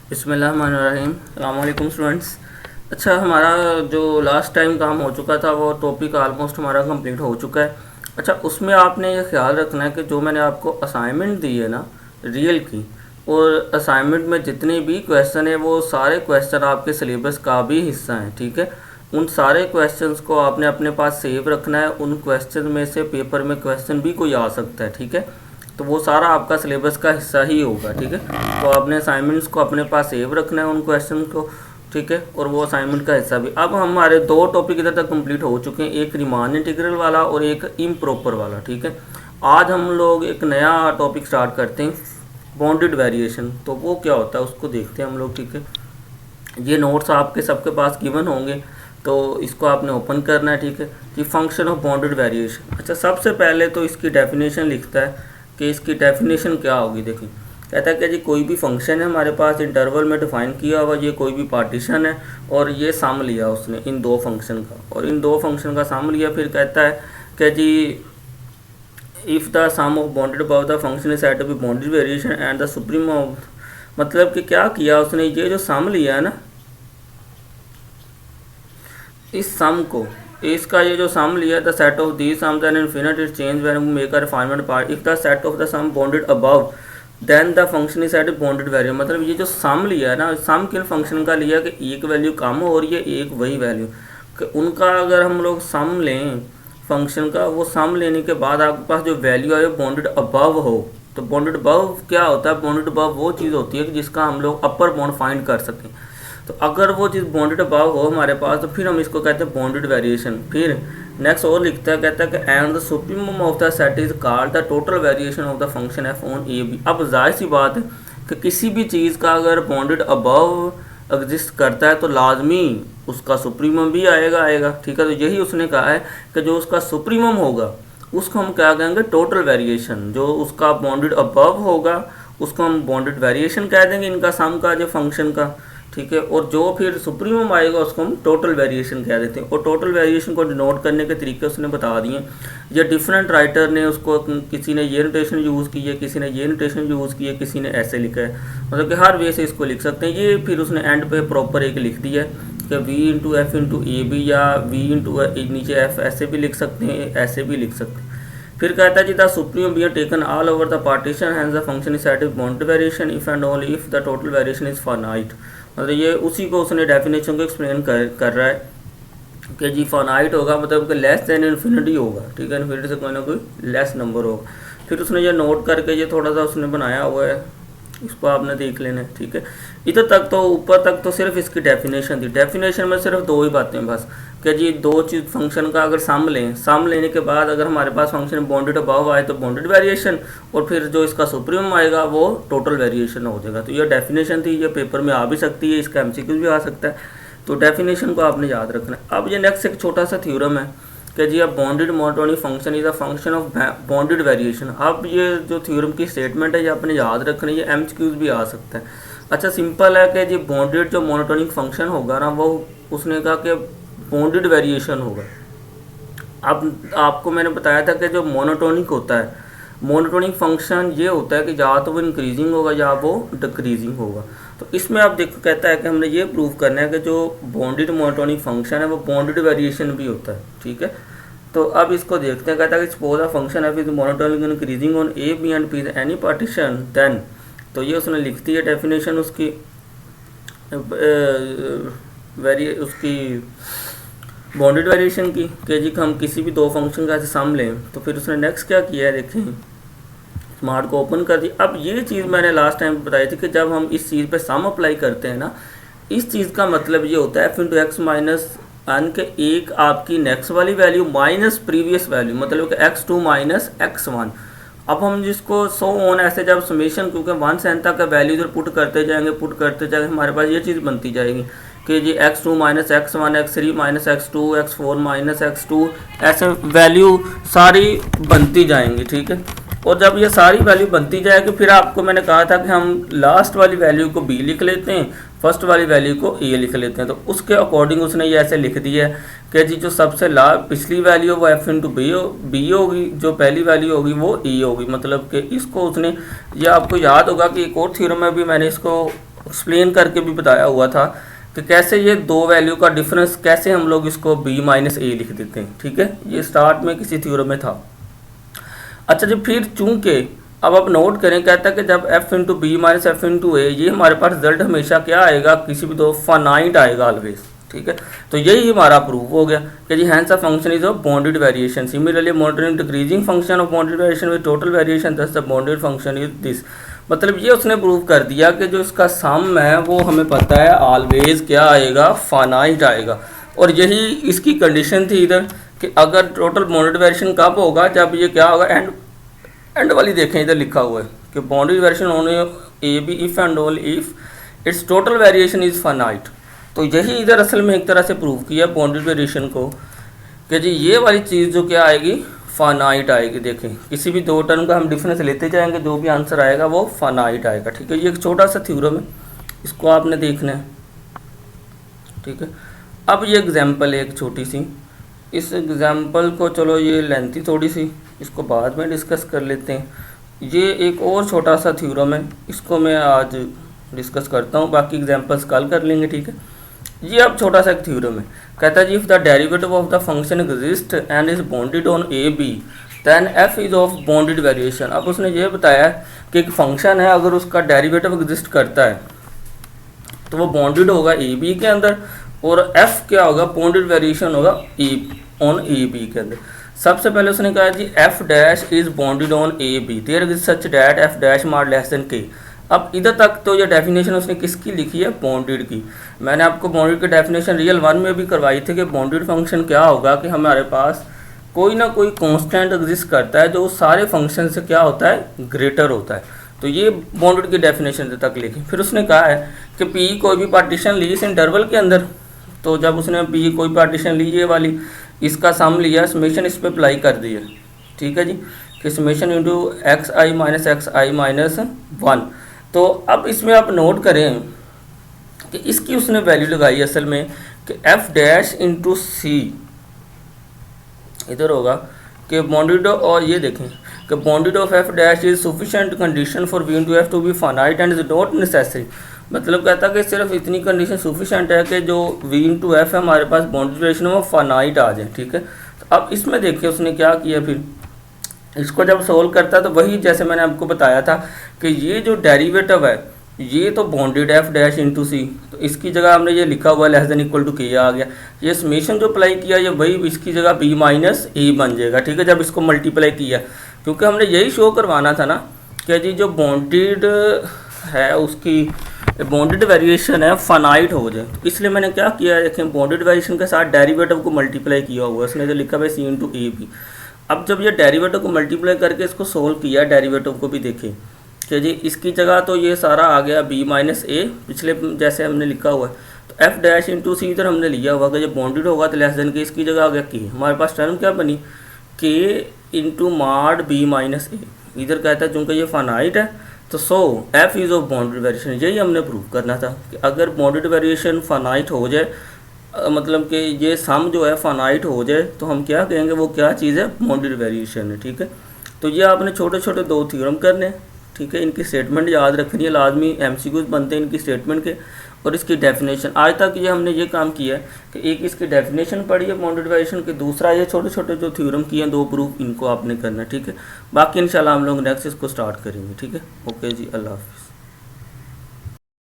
बिस्मिल्लाहिर्रहमानिर्रहीम। अस्सलाम वालेकुम स्टूडेंट्स। अच्छा, हमारा जो लास्ट टाइम काम हो चुका था वो टॉपिक ऑलमोस्ट हमारा कंप्लीट हो चुका है। अच्छा, उसमें आपने ये ख्याल रखना है कि जो मैंने आपको असाइनमेंट दी है ना रियल की, और असाइनमेंट में जितने भी क्वेश्चन है वो सारे क्वेश्चन आपके सिलेबस का भी हिस्सा हैं। ठीक है, उन सारे क्वेश्चंस को आपने अपने पास सेव रखना है। उन क्वेश्चन में से पेपर में क्वेश्चन भी कोई आ सकता है। ठीक है, तो वो सारा आपका सिलेबस का हिस्सा ही होगा। ठीक है, तो आपने असाइनमेंट्स को अपने पास सेव रखना है उन क्वेश्चन को। ठीक है, और वो असाइनमेंट का हिस्सा भी। अब हमारे दो टॉपिक इधर तक कंप्लीट हो चुके हैं, एक रिमान इंटीग्रल वाला और एक इम्प्रॉपर वाला। ठीक है, आज हम लोग एक नया टॉपिक स्टार्ट करते हैं, बाउंडेड वेरिएशन। तो वो क्या होता है उसको देखते हैं हम लोग। ठीक है, ये नोट्स आपके सबके पास गिवन होंगे, तो इसको आपने ओपन करना है। ठीक है, कि फंक्शन ऑफ बाउंडेड वेरिएशन। अच्छा, सबसे पहले तो इसकी डेफिनेशन लिखता है कि इसकी डेफिनेशन क्या होगी। देखिए, कहता है कि जी कोई भी फंक्शन है हमारे पास इंटरवल में डिफाइन किया हुआ, ये कोई भी पार्टीशन है और ये सम लिया उसने इन दो फंक्शन का, और इन दो फंक्शन का सम लिया। फिर कहता है कि जी if the sum of bounded above the function is said to be bounded variation and the supreme of, मतलब कि क्या किया उसने, ये जो सम लिया है ना, इस सम को, इसका ये जो सम लिया, the set of the sum then infinite is change when we make a refinement part. If the set of the sum bounded above then the function is set bounded value. मतलब ये जो sum लिया है ना, सम किन function का लिया कि एक वैल्यू कम हो और ये एक वही वैल्यू, उनका अगर हम लोग सम लें फंक्शन का, वो सम लेने के बाद आपके पास जो वैल्यू आए बाउंडेड अबव हो। तो बाउंडेड अबव क्या होता है? बाउंडेड अबव वो चीज़ होती है कि जिसका हम लोग अपर बाउंड फाइंड कर सकें। तो अगर वो चीज़ बाउंडेड अबव हो हमारे पास, तो फिर हम इसको कहते हैं बाउंडेड वेरिएशन। फिर नेक्स्ट और लिखता है, कहता है कि and the supremum of the set is called the total variation of the function f on a b. अब जाहिर सी बात है कि किसी भी चीज़ का अगर बाउंडेड अबव एग्जिस्ट करता है तो लाजमी उसका सुप्रीमम भी आएगा। ठीक है, तो यही उसने कहा है कि जो उसका सुप्रीमम होगा उसको हम क्या कहेंगे? Total variation. जो उसका बाउंडेड अबव होगा उसको हम बाउंडेड वेरिएशन कह देंगे, इनका सम का, जो फंक्शन का। ठीक है, और जो फिर सुप्रीमम आएगा उसको हम टोटल वेरिएशन कह देते हैं। और टोटल वेरिएशन को डिनोट करने के तरीके उसने बता दिए। ये डिफरेंट राइटर ने उसको, किसी ने ये नोटेशन यूज़ की है, किसी ने ये नोटेशन यूज़ की है, किसी ने ऐसे लिखा है, मतलब कि हर वे से इसको लिख सकते हैं। ये फिर उसने एंड पे प्रॉपर एक लिख दिया है कि v into f into a b, या वी इंटू नीचे एफ, ऐसे भी लिख सकते हैं, ऐसे भी लिख सकते हैं। फिर कहता है जी the supreme be taken all over the partition hence the function is set is bounded variation if and only if the total variation is finite. मतलब ये उसी को उसने डेफिनेशन को एक्सप्लेन कर रहा है कि जी फाइनाइट होगा मतलब कि लेस देन इन्फिनिटी होगा। ठीक है, इन्फिनिटी से कोई ना कोई लेस नंबर होगा। फिर उसने ये नोट करके ये थोड़ा सा उसने बनाया हुआ है, इसको आपने देख लेना है। ठीक है, इधर तक तो, ऊपर तक तो सिर्फ इसकी डेफिनेशन थी। डेफिनेशन में सिर्फ दो ही बातें बस, कि जी दो चीज़ फंक्शन का अगर सम लें, सम लेने के बाद अगर हमारे पास फंक्शन बाउंडेड अबव आए तो बाउंडेड वेरिएशन, और फिर जो इसका सुप्रीमम आएगा वो टोटल वेरिएशन हो जाएगा। तो ये डेफिनेशन थी, ये पेपर में आ भी सकती है, इसका एमसीक्यू भी आ सकता है। तो डेफिनेशन को आपने याद रखना है। अब ये नेक्स्ट एक छोटा सा थ्योरम है कि जी अब bounded monotonic function is a function of bounded variation. अब ये जो थ्योरम की स्टेटमेंट है ये आपने याद रखना है, ये एमसीक्यूज भी आ सकता है। अच्छा, सिंपल है कि जी बाउंडेड जो मोनोटोनिक फंक्शन होगा ना, वो उसने कहा कि बाउंडेड वेरिएशन होगा। अब आपको मैंने बताया था कि जो मोनोटोनिक होता है, मोनोटोनिक फंक्शन ये होता है कि या तो वो इंक्रीजिंग होगा या वो डिक्रीजिंग होगा। तो इसमें आप देखो, कहता है कि हमने ये प्रूव करना है कि जो बाउंडेड मोनोटोनिक फंक्शन है वो बाउंडेड वेरिएशन भी होता है। ठीक है, तो अब इसको देखते हैं। कहता है कि suppose a function f is monotonic increasing on a b and p any partition then, तो ये उसने लिख दी है डेफिनेशन उसकी, उसकी बाउंडेड वेरिएशन की, कि जी हम किसी भी दो फंक्शन का ऐसे सम लें। तो फिर उसने नेक्स्ट क्या किया है, देखें, स्मार्ट को ओपन कर दी। अब ये चीज़ मैंने लास्ट टाइम बताई थी कि जब हम इस चीज़ पे सम अप्लाई करते हैं ना, इस चीज़ का मतलब ये होता है f into x minus n के एक आपकी नेक्स्ट वाली वैल्यू माइनस प्रीवियस वैल्यू, मतलब कि x2 माइनस x1। अब हम जिसको सो ऑन ऐसे जब समेशन, क्योंकि 1 से n तक का वैल्यू इधर पुट करते जाएंगे, हमारे पास ये चीज़ बनती जाएगी कि जी x2 minus x1, x3 minus x2, x4 minus x2, ऐसे वैल्यू सारी बनती जाएंगी। ठीक है, और जब ये सारी वैल्यू बनती जाएगी फिर आपको मैंने कहा था कि हम लास्ट वाली वैल्यू को b लिख लेते हैं, फर्स्ट वाली वैल्यू को a लिख लेते हैं। तो उसके अकॉर्डिंग उसने ये ऐसे लिख दिया है कि जी जो सबसे पिछली वैल्यू वो f इंटू बी होगी, जो पहली वैल्यू होगी वो e होगी। मतलब कि इसको उसने, ये आपको याद होगा कि एक और थ्योरम में भी मैंने इसको एक्सप्लेन करके भी बताया हुआ था कि कैसे ये दो वैल्यू का डिफरेंस कैसे हम लोग इसको b माइनस ए लिख देते हैं, ठीक है। ये स्टार्ट में किसी थ्योरम में था। अच्छा जी, फिर चूंकि अब आप नोट करें, कहता है कि जब f into b minus f into a, ये हमारे पास रिजल्ट हमेशा क्या आएगा, किसी भी दो फाइनाइट आएगा ऑलवेज, ठीक है। तो यही हमारा प्रूफ हो गया कि जी hence a function is of bounded variation, similarly monitoring decreasing function of bounded variation with total variation, thus the bounded function is this. मतलब ये उसने प्रूव कर दिया कि जो इसका सम है वो हमें पता है ऑलवेज क्या आएगा, फाइनाइट आएगा। और यही इसकी कंडीशन थी इधर कि अगर टोटल बाउंडेड वेरिएशन कब होगा, जब ये क्या होगा, एंड वाली देखें इधर लिखा हुआ है कि bounded variation only a b if and only if its total variation is finite. तो यही इधर असल में एक तरह से प्रूव किया बाउंडेड वेरिएशन को कि जी ये वाली चीज़ जो क्या आएगी, फाइनाइट आएगी। देखें किसी भी दो टर्म का हम डिफरेंस लेते जाएंगे, जो भी आंसर आएगा वो फाइनाइट आएगा, ठीक है। ये एक छोटा सा थ्योरम है, इसको आपने देखना है, ठीक है। अब ये एग्जांपल है एक छोटी सी, इस एग्जांपल को चलो ये लेंथी थोड़ी सी, इसको बाद में डिस्कस कर लेते हैं। ये एक और छोटा सा थ्योरम है, इसको मैं आज डिस्कस करता हूँ, बाकी एग्जांपल्स कल कर लेंगे, ठीक है। ये अब छोटा सा एक थ्योरम है, कहता है जी if the derivative of the function exist and is bounded on a b then f is of bounded variation. अब उसने ये बताया कि एक फंक्शन है, अगर उसका डेरिवेटिव एग्जिस्ट करता है तो वो बाउंडेड होगा ए बी के अंदर, और एफ क्या होगा, बाउंडेड वेरिएशन होगा ऑन ए बी के अंदर। सबसे पहले उसने कहा जी f dash is bounded on a b there is such that f dash mod less than k. अब इधर तक तो ये डेफिनेशन उसने किसकी लिखी है, बाउंडेड की। मैंने आपको बाउंडेड की डेफिनेशन रियल वन में भी करवाई थी कि बाउंडेड फंक्शन क्या होगा कि हमारे पास कोई ना कोई कांस्टेंट एग्जिस्ट करता है जो सारे फंक्शन से क्या होता है, ग्रेटर होता है। तो ये बाउंडेड की डेफिनेशन तक लिखी। फिर उसने कहा है कि पी कोई भी पार्टीशन ली इस इंटरवल के अंदर, तो जब उसने पी कोई पार्टीशन ली ये वाली, इसका सम लिया, समेशन इस पर अप्लाई कर दिया, ठीक है जी, कि समेशन इंटू एक्स आई माइनस वन। तो अब इसमें आप नोट करें कि इसकी उसने वैल्यू लगाई असल में कि एफ डैश इंटू सी इधर होगा कि बाउंडेड, और ये देखें कि bounded of f dash is sufficient condition for v into f to be finite and is not necessary. मतलब कहता है कि सिर्फ इतनी कंडीशन सफिशिएंट है कि जो वी इंटू एफ है हमारे पास बाउंडेड वेरिएशन वो फाइनाइट आ जाए, ठीक है। तो अब इसमें देखिए उसने क्या किया, फिर इसको जब सोल्व करता है तो वही जैसे मैंने आपको बताया था कि ये जो डेरिवेटिव है ये तो बाउंडेड एफ डैश इंटू सी, तो इसकी जगह हमने ये लिखा हुआ लेस देन इक्वल टू के आ गया। ये समेशन जो अप्लाई किया ये वही इसकी जगह बी माइनस ए बन जाएगा, ठीक है, जब इसको मल्टीप्लाई किया, क्योंकि हमने यही शो करवाना था ना कि जी जो बाउंडेड है उसकी बाउंडेड वेरिएशन है फाइनाइट हो जाए। तो इसलिए मैंने क्या किया, देखें बाउंडेड वेरिएशन के साथ डेरिवेटिव को मल्टीप्लाई किया हुआ है, उसने जो लिखा हुआ है सी इंटू ए बी। अब जब ये डेरिवेटिव को मल्टीप्लाई करके इसको सोल्व किया, डेरिवेटिव को भी देखें कि जी इसकी जगह तो ये सारा आ गया बी माइनस ए, पिछले जैसे हमने लिखा हुआ है, तो एफ डैश इंटू सी इधर हमने लिया हुआ कि जब बाउंडेड होगा तो लेस देन के, इसकी जगह आ गया के। हमारे पास टर्म क्या बनी, के इंटू माड बी माइनस ए। इधर कहता है चूँकि ये फाइनाइट है तो so f is of bounded variation. यही हमने प्रूव करना था कि अगर बाउंडेड वेरिएशन फाइनाइट हो जाए, मतलब कि ये सम जो है फाइनाइट हो जाए, तो हम क्या कहेंगे वो क्या चीज़ है, बाउंडेड वेरिएशन है, ठीक है। तो ये आपने छोटे छोटे दो थ्योरम करने, ठीक है, इनकी स्टेटमेंट याद रखनी है, लाजमी एमसीक्यूज बनते हैं इनकी स्टेटमेंट के, और इसकी डेफिनेशन। आज तक ये हमने ये काम किया है कि एक इसकी डेफिनेशन पढ़ी है बाउंडेड वेरिएशन की, दूसरा ये छोटे छोटे जो थ्योरम किए हैं दो प्रूफ, इनको आपने करना है, ठीक है। बाकी इंशाल्लाह हम लोग नेक्स्ट इसको स्टार्ट करेंगे, ठीक है। ओके जी, अल्लाह हाफिज़।